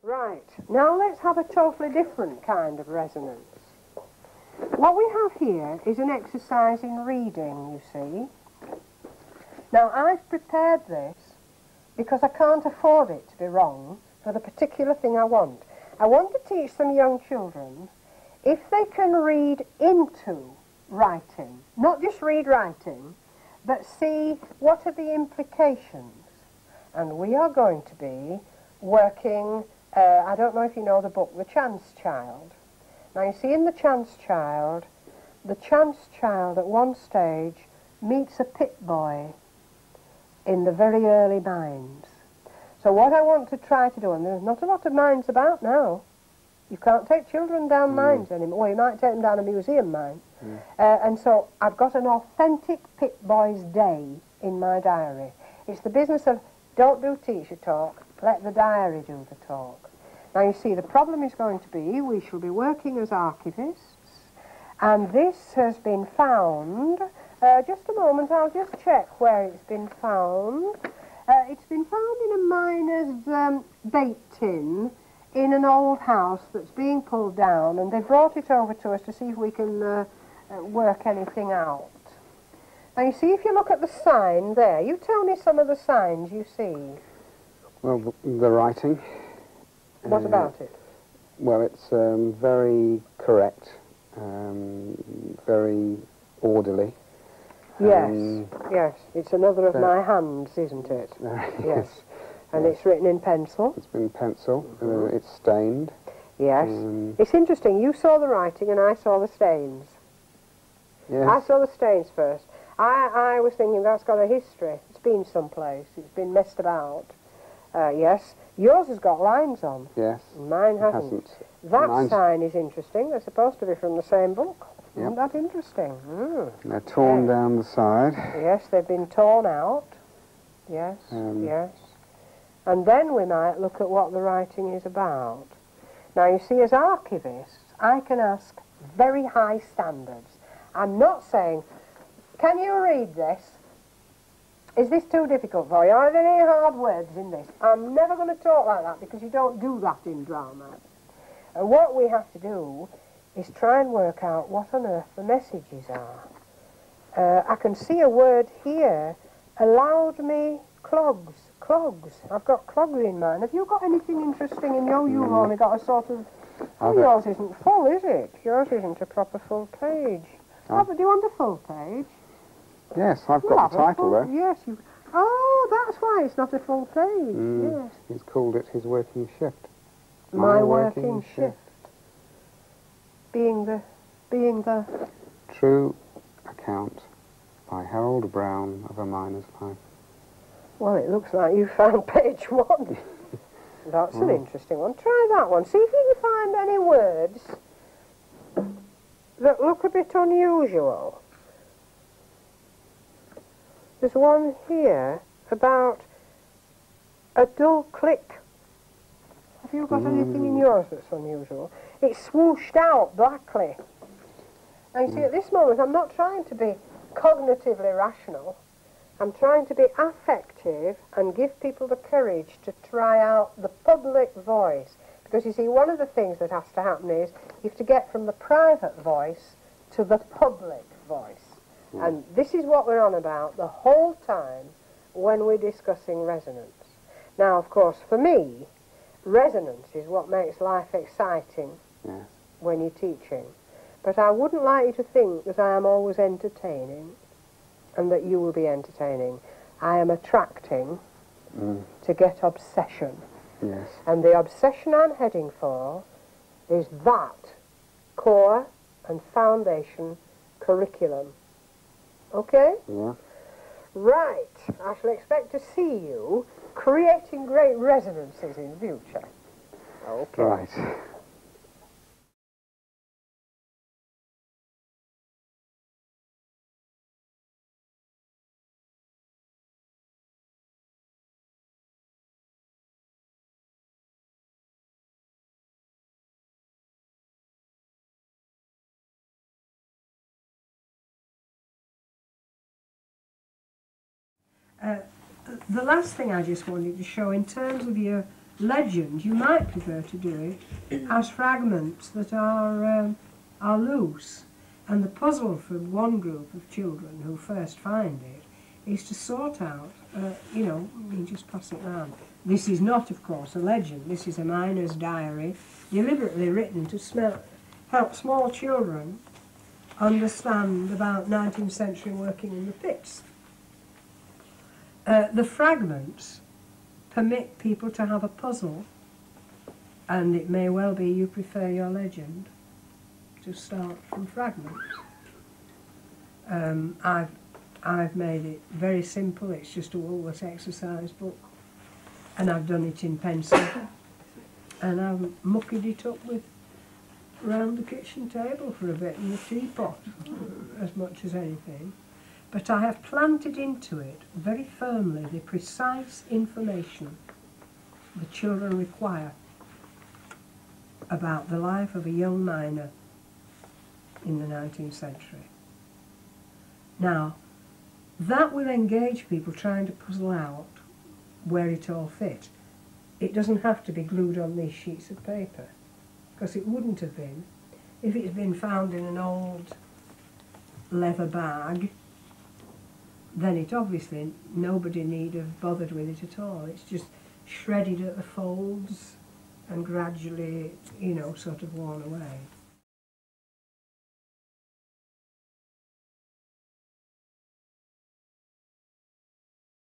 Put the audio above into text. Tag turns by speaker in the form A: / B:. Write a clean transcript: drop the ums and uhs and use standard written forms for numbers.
A: Right, now let's have a totally different kind of resonance. What we have here is an exercise in reading, you see. Now, I've prepared this because I can't afford it to be wrong for the particular thing I want. I want to teach some young children, if they can read into writing, not just read writing, but see what are the implications. And we are going to be working, I don't know if you know the book, The Chance Child. Now you see in The Chance Child at one stage meets a pit boy in the very early mines. So what I want to try to do, and there's not a lot of mines about now. You can't take children down mines anymore. Well, you might take them down a museum mine. And so I've got an authentic pit boy's day in my diary. It's the business of don't do teacher talk, let the diary do the talk. Now you see, the problem is going to be we shall be working as archivists, and this has been found, just a moment, I'll just check where it's been found. It's been found in a miner's bait tin in an old house that's being pulled down, and they brought it over to us to see if we can work anything out. Now you see, if you look at the sign there, you tell me some of the signs you see.
B: Well, the writing.
A: What about it?
B: Well, it's very correct, very orderly.
A: Yes, yes, it's another of my hands, isn't it? Yes. And it's written in pencil.
B: It's been pencil. It's stained.
A: Yes. It's interesting. You saw the writing and I saw the stains.
B: Yes.
A: I saw the stains first. I was thinking that's got a history. It's been someplace. It's been messed about. Yes. Yours has got lines on.
B: Yes.
A: Mine hasn't. That sign is interesting. They're supposed to be from the same book.
B: Yep.
A: Isn't that interesting?
B: They're torn down the side.
A: Yes, they've been torn out. Yes, yes. And then we might look at what the writing is about. Now, you see, as archivists, I can ask very high standards. I'm not saying, can you read this? Is this too difficult for you? Are there any hard words in this? I'm never going to talk like that because you don't do that in drama. And what we have to do is try and work out what on earth the messages are. I can see a word here, allowed me clogs. Clogs. I've got clogs in mine. Have you got anything interesting in your? You've only got a sort of... Oh, yours isn't full, is it? Yours isn't a proper full page. Oh, but do you want a full page?
B: Yes, I've got the title there.
A: Yes, you... Oh, that's why it's not a full page. Yes.
B: He's called it his working shift.
A: My working shift. Being the...
B: True account by Harold Brown of a miner's life.
A: Well, it looks like you found page 1. That's an interesting one. Try that one. See if you can find any words that look a bit unusual. There's one here about a dull click. Have you got anything in yours that's unusual? It's swooshed out blackly. Now, you see, at this moment, I'm not trying to be cognitively rational. I'm trying to be affective and give people the courage to try out the public voice. Because, you see, one of the things that has to happen is you have to get from the private voice to the public voice. And this is what we're on about the whole time when we're discussing resonance. Now, of course, for me, resonance is what makes life exciting when you're teaching. But I wouldn't like you to think that I am always entertaining and that you will be entertaining. I am attracting to get obsession.
B: Yes.
A: And the obsession I'm heading for is that core and foundation curriculum. Okay?
B: Yeah.
A: Right. I shall expect to see you creating great resonances in future. Okay.
B: Right.
A: The last thing I just wanted to show in terms of your legend, you might prefer to do it as fragments that are loose. And the puzzle for one group of children who first find it is to sort out, you just pass it round. This is not, of course, a legend. This is a miner's diary, deliberately written to help small children understand about 19th century working in the pits. The fragments permit people to have a puzzle, and it may well be you prefer your legend to start from fragments. I've made it very simple. It's just a Woolworths exercise book, and I've done it in pencil, and I've muckied it up with round the kitchen table for a bit in the teapot as much as anything. But I have planted into it very firmly the precise information the children require about the life of a young miner in the 19th century. Now, that will engage people trying to puzzle out where it all fit. It doesn't have to be glued on these sheets of paper, because it wouldn't have been if it's been found in an old leather bag. Then it obviously, nobody need have bothered with it at all. It's just shredded at the folds and gradually, sort of worn away.